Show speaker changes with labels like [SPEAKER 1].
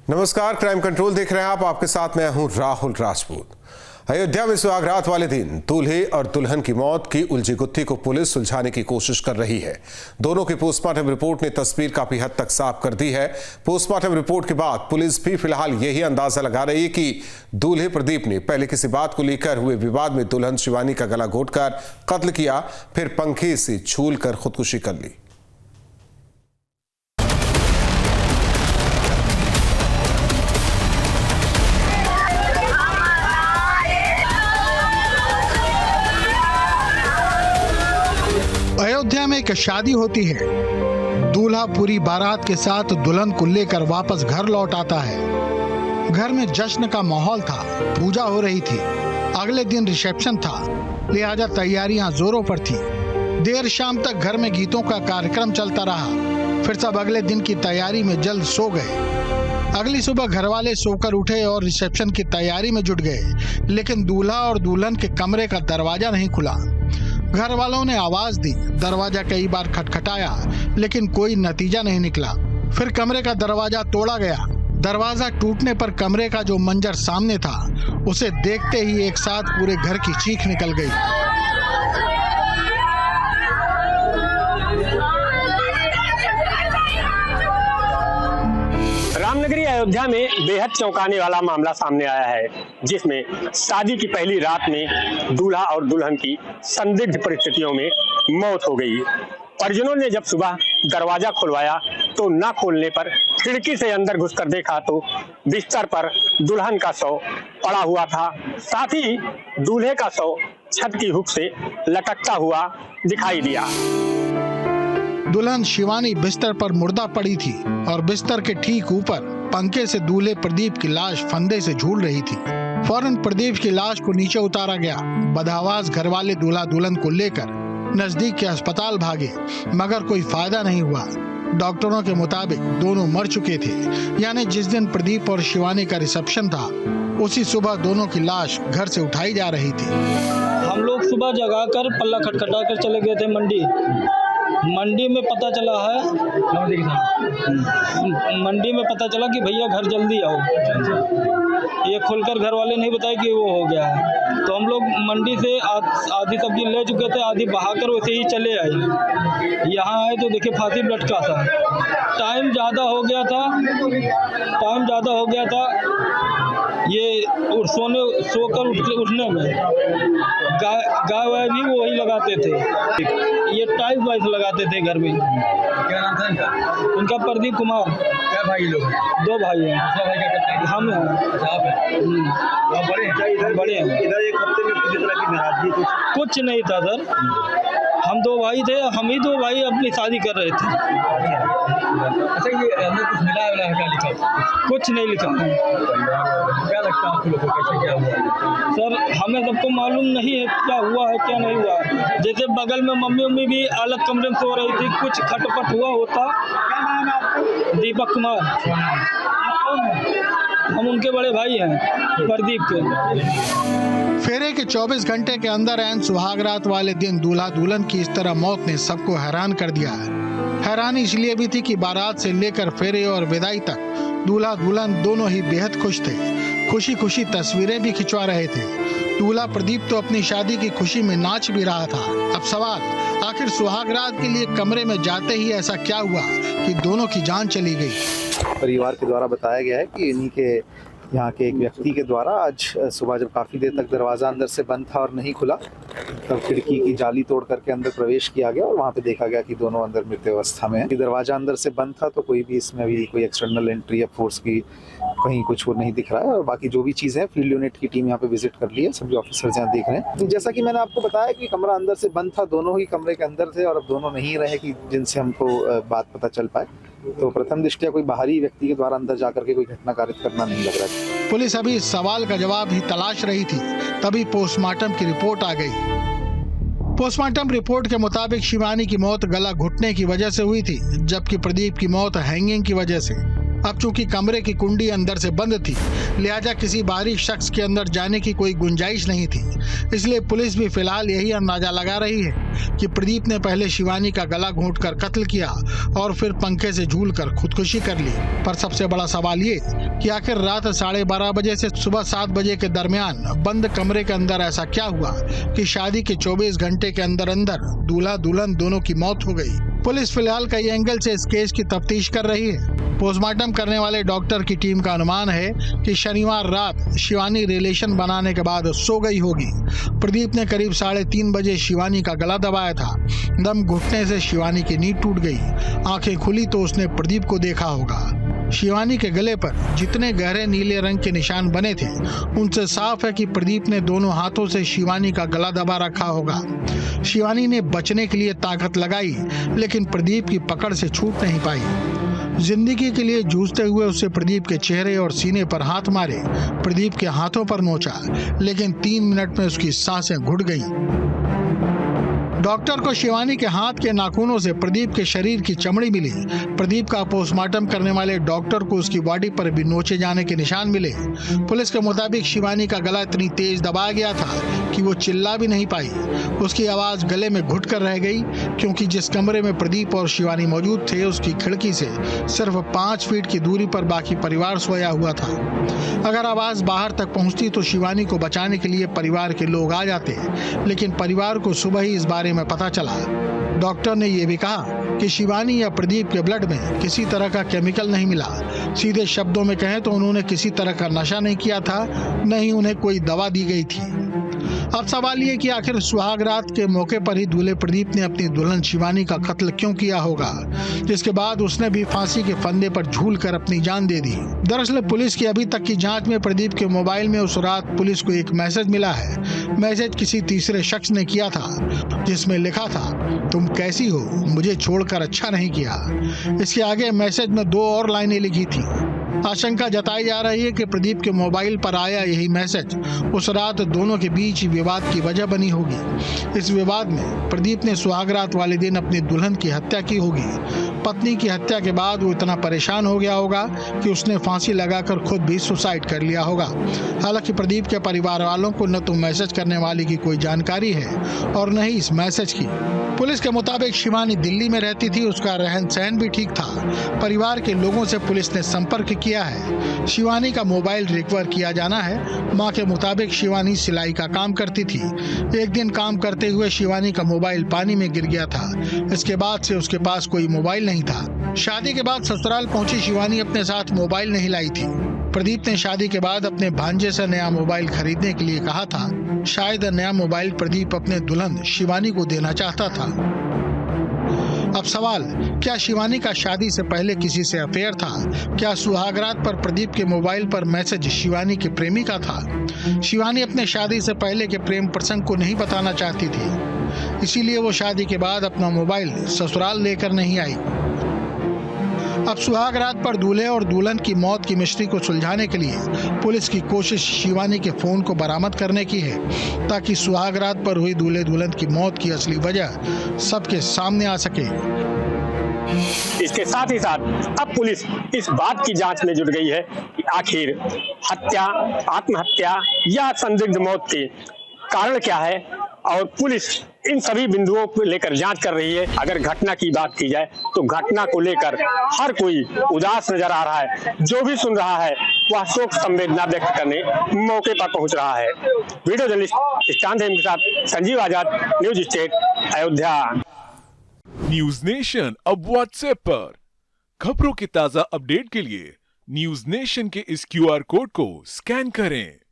[SPEAKER 1] नमस्कार, crime control देख रहे हैं आप। आपके साथ मैं हूं राहुल राजपूत। अयोध्या में सुहागरात वाले दिन दूल्हे और दुल्हन की मौत की उलझी गुत्थी को पुलिस सुलझाने की कोशिश कर रही है। दोनों की पोस्टमार्टम रिपोर्ट ने तस्वीर काफी हद तक साफ कर दी है। पोस्टमार्टम रिपोर्ट के बाद पुलिस भी फिलहाल यही अंदाजा लगा रही है कि दूल्हे प्रदीप ने पहले किसी बात को लेकर हुए विवाद में दुल्हन शिवानी का गला घोंटकर कत्ल किया, फिर पंखे से झूलकर खुदकुशी कर ली।
[SPEAKER 2] अयोध्या में एक शादी होती है। दूल्हा पूरी बारात के साथ दुल्हन को लेकर वापस घर लौट आता है। घर में जश्न का माहौल था, पूजा हो रही थी। अगले दिन रिसेप्शन था, लिहाजा तैयारियां जोरों पर थी। देर शाम तक घर में गीतों का कार्यक्रम चलता रहा। फिर सब अगले दिन की तैयारी में जल्द सो गए। अगली सुबह घर वाले सोकर उठे और रिसेप्शन की तैयारी में जुट गए, लेकिन दूल्हा और दुल्हन के कमरे का दरवाजा नहीं खुला। घर वालों ने आवाज दी, दरवाजा कई बार खटखटाया, लेकिन कोई नतीजा नहीं निकला। फिर कमरे का दरवाजा तोड़ा गया। दरवाजा टूटने पर कमरे का जो मंजर सामने था, उसे देखते ही एक साथ पूरे घर की चीख निकल गई।
[SPEAKER 3] रामनगरी अयोध्या में बेहद चौंकाने वाला मामला सामने आया है, जिसमें शादी की पहली रात में दूल्हा और दुल्हन की संदिग्ध परिस्थितियों में मौत हो गई। परिजनों ने जब सुबह दरवाजा खुलवाया तो न खोलने पर खिड़की से अंदर घुसकर देखा तो बिस्तर पर दुल्हन का शव पड़ा हुआ था। साथ ही दूल्हे का शव छत की हुक से लटकता हुआ दिखाई दिया।
[SPEAKER 2] दुल्हन शिवानी बिस्तर पर मुर्दा पड़ी थी और बिस्तर के ठीक ऊपर पंखे से दूल्हे प्रदीप की लाश फंदे से झूल रही थी। फौरन प्रदीप की लाश को नीचे उतारा गया। बदहवास घर वाले दूल्हा दुल्हन को लेकर नजदीक के अस्पताल भागे, मगर कोई फायदा नहीं हुआ। डॉक्टरों के मुताबिक दोनों मर चुके थे, यानी जिस दिन प्रदीप और शिवानी का रिसेप्शन था, उसी सुबह दोनों की लाश घर से उठाई जा रही थी।
[SPEAKER 4] हम लोग सुबह जगाकर पल्ला खटखटा कर चले गए थे मंडी में पता चला है, मंडी में पता चला कि भैया घर जल्दी आओ। ये खुलकर घर वाले नहीं बताए कि वो हो गया है। तो हम लोग मंडी से आधी सब्जी ले चुके थे, आधी बहाकर वैसे ही चले आए। यहाँ आए तो देखिए फांसी लटका था। टाइम ज़्यादा हो गया था ये सोकर उठने में। गाय वाय भी वही लगाते थे, ये टाइल्स वाइस लगाते थे घर में।
[SPEAKER 5] क्या नाम था इनका?
[SPEAKER 4] उनका प्रदीप कुमार।
[SPEAKER 5] क्या भाई लोग?
[SPEAKER 4] 2 भाई हैं।
[SPEAKER 5] दूसरा भाई क्या करते हैं?
[SPEAKER 4] हम हैं।
[SPEAKER 5] आप हैं? आप बड़े हैं?
[SPEAKER 4] बड़े हैं।
[SPEAKER 5] इधर एक हफ्ते में किसी तरह की नाराजगी
[SPEAKER 4] कुछ नहीं था सर। हम 2 भाई थे, हम ही 2 भाई अपनी शादी कर रहे थे।
[SPEAKER 5] अच्छा, ये अंदर कुछ मिला है क्या लिखा?
[SPEAKER 4] कुछ नहीं लिखा।
[SPEAKER 5] क्या लगता है आप लोगों को, कैसे क्या हुआ?
[SPEAKER 4] सर हमें सबको मालूम नहीं है क्या हुआ है क्या नहीं हुआ। जैसे बगल में मम्मी भी अलग कमरे में सो रही थी, कुछ खटपट हुआ होता। दीपक कुमार। हम उनके बड़े भाई हैं, प्रदीप के।
[SPEAKER 2] फेरे के 24 घंटे के अंदर एन सुहागरात वाले दिन दूल्हा दुल्हन की इस तरह मौत ने सबको हैरान कर दिया है। हैरानी इसलिए भी थी कि बारात से लेकर फेरे और विदाई तक दूल्हा दुल्हन दोनों ही बेहद खुश थे। खुशी खुशी तस्वीरें भी खिंचवा रहे थे। दूल्हा प्रदीप तो अपनी शादी की खुशी में नाच भी रहा था। अब सवाल, आखिर सुहागरात के लिए कमरे में जाते ही ऐसा क्या हुआ कि दोनों की जान चली गई?
[SPEAKER 6] परिवार के द्वारा बताया गया है कि इन्हीं के यहाँ के एक व्यक्ति के द्वारा आज सुबह जब काफ़ी देर तक दरवाज़ा अंदर से बंद था और नहीं खुला, तब खिड़की की जाली तोड़ करके अंदर प्रवेश किया गया और वहाँ पे देखा गया कि दोनों अंदर मृत अवस्था में है। दरवाज़ा अंदर से बंद था तो कोई भी इसमें अभी कोई एक्सटर्नल एंट्री या फोर्स की कहीं कुछ वो नहीं दिख रहा है। और बाकी जो भी चीज़ें हैं, फील्ड यूनिट की टीम यहाँ पे विजिट कर ली है, सभी ऑफिसर्स यहाँ देख रहे हैं। जैसा कि मैंने आपको बताया कि कमरा अंदर से बंद था, दोनों ही कमरे के अंदर थे और अब दोनों नहीं रहे कि जिनसे हमको बात पता चल पाए। तो प्रथम दृष्टया कोई बाहरी व्यक्ति के द्वारा अंदर जाकर के कोई घटना कारित करना नहीं लग रहा है।
[SPEAKER 2] पुलिस अभी इस सवाल का जवाब ही तलाश रही थी, तभी पोस्टमार्टम की रिपोर्ट आ गई। पोस्टमार्टम रिपोर्ट के मुताबिक शिवानी की मौत गला घुटने की वजह से हुई थी, जबकि प्रदीप की मौत हैंगिंग की वजह से। अब चूंकि कमरे की कुंडी अंदर से बंद थी, लिहाजा किसी बाहरी शख्स के अंदर जाने की कोई गुंजाइश नहीं थी। इसलिए पुलिस भी फिलहाल यही अंदाजा लगा रही है कि प्रदीप ने पहले शिवानी का गला घोंटकर कत्ल किया और फिर पंखे से झूलकर खुदकुशी कर ली। पर सबसे बड़ा सवाल ये कि आखिर रात 12:30 बजे से सुबह 7 बजे के दरमियान बंद कमरे के अंदर ऐसा क्या हुआ कि शादी के 24 घंटे के अंदर अंदर दूल्हा दुल्हन दोनों की मौत हो गई। पुलिस फिलहाल कई एंगल से इस केस की तफ्तीश कर रही है। पोस्टमार्टम करने वाले डॉक्टर की टीम का अनुमान है कि शनिवार रात शिवानी रिलेशन बनाने के बाद सो गई होगी। प्रदीप ने करीब 3:30 बजे शिवानी का गला दबाया था। दम घुटने से शिवानी की नींद टूट गई। आंखें खुली तो उसने प्रदीप को देखा होगा। शिवानी के गले पर जितने गहरे नीले रंग के निशान बने थे, उनसे साफ है कि प्रदीप ने दोनों हाथों से शिवानी का गला दबा रखा होगा। शिवानी ने बचने के लिए ताकत लगाई, लेकिन प्रदीप की पकड़ से छूट नहीं पाई। जिंदगी के लिए जूझते हुए उससे प्रदीप के चेहरे और सीने पर हाथ मारे, प्रदीप के हाथों पर नोचा, लेकिन 3 मिनट में उसकी सांसें घुट गईं। डॉक्टर को शिवानी के हाथ के नाखूनों से प्रदीप के शरीर की चमड़ी मिली। प्रदीप का पोस्टमार्टम करने वाले डॉक्टर को उसकी बॉडी पर भी नोचे जाने के निशान मिले। पुलिस के मुताबिक शिवानी का गला इतनी तेज दबाया गया था कि वो चिल्ला भी नहीं पाई। उसकी आवाज गले में घुट कर रह गई, क्योंकि जिस कमरे में प्रदीप और शिवानी मौजूद थे, उसकी खिड़की से सिर्फ 5 फीट की दूरी पर बाकी परिवार सोया हुआ था। अगर आवाज बाहर तक पहुंचती तो शिवानी को बचाने के लिए परिवार के लोग आ जाते, लेकिन परिवार को सुबह ही इस बारे में पता चला। डॉक्टर ने यह भी कहा कि शिवानी या प्रदीप के ब्लड में किसी तरह का केमिकल नहीं मिला। सीधे शब्दों में कहें तो उन्होंने किसी तरह का नशा नहीं किया था, न ही उन्हें कोई दवा दी गई थी। अब सवाल ये कि आखिर सुहाग रात के मौके पर ही दूल्हे प्रदीप ने अपनी दुल्हन शिवानी का कत्ल क्यों किया होगा, जिसके बाद उसने भी फांसी के फंदे पर झूलकर अपनी जान दे दी। दरअसल पुलिस की अभी तक की जांच में प्रदीप के मोबाइल में उस रात पुलिस को एक मैसेज मिला है। मैसेज किसी तीसरे शख्स ने किया था, जिसमें लिखा था, तुम कैसी हो, मुझे छोड़कर अच्छा नहीं किया। इसके आगे मैसेज में 2 और लाइनें लिखी थी। आशंका जताई जा रही है कि प्रदीप के मोबाइल पर आया यही मैसेज उस रात दोनों के बीच विवाद की वजह बनी होगी। इस विवाद में प्रदीप ने सुहागरात वाले दिन अपनी दुल्हन की हत्या की होगी। पत्नी की हत्या के बाद वो इतना परेशान हो गया होगा कि उसने फांसी लगाकर खुद भी सुसाइड कर लिया होगा। हालांकि प्रदीप के परिवार वालों को न तो मैसेज करने वाले की कोई जानकारी है और न ही इस मैसेज की। पुलिस के मुताबिक शिवानी दिल्ली में रहती थी, उसका रहन सहन भी ठीक था। परिवार के लोगों से पुलिस ने संपर्क किया है। शिवानी का मोबाइल रिकवर किया जाना है। मां के मुताबिक शिवानी सिलाई का काम करती थी। एक दिन काम करते हुए शिवानी का मोबाइल पानी में गिर गया था। इसके बाद से उसके पास कोई मोबाइल नहीं था। शादी के बाद ससुराल पहुंची शिवानी अपने साथ मोबाइल नहीं लाई थी। प्रदीप ने शादी के बाद अपने भांजे से नया मोबाइल खरीदने के लिए कहा था। शायद नया मोबाइल प्रदीप अपने दुल्हन शिवानी को देना चाहता था। अब सवाल, क्या शिवानी का शादी से पहले किसी से अफेयर था? क्या सुहागरात पर प्रदीप के मोबाइल पर मैसेज शिवानी के प्रेमी का था? शिवानी अपने शादी से पहले के प्रेम प्रसंग को नहीं बताना चाहती थी, इसीलिए वो शादी के बाद अपना मोबाइल ससुराल लेकर नहीं आई। अब सुहागरात पर दूल्हे और दुल्हन की मौत की मिस्ट्री को सुलझाने के लिए पुलिस की कोशिश शिवानी के फोन को बरामद करने की है, ताकि सुहागरात पर हुई दूल्हे दुल्हन की मौत की असली वजह सबके सामने आ सके।
[SPEAKER 3] इसके साथ ही साथ अब पुलिस इस बात की जांच में जुट गई है कि आखिर हत्या, आत्महत्या या संदिग्ध मौत के कारण क्या है, और पुलिस इन सभी बिंदुओं को लेकर जांच कर रही है। अगर घटना की बात की जाए तो घटना को लेकर हर कोई उदास नजर आ रहा है। जो भी सुन रहा है वह शोक संवेदना व्यक्त करने मौके पर पहुंच रहा है। वीडियो जर्नलिस्ट चांद के साथ Sanjeev Azad, news state, Ayodhya.
[SPEAKER 7] News nation अब व्हाट्सएप पर खबरों के ताजा अपडेट के लिए न्यूज नेशन के इस QR कोड को स्कैन करें।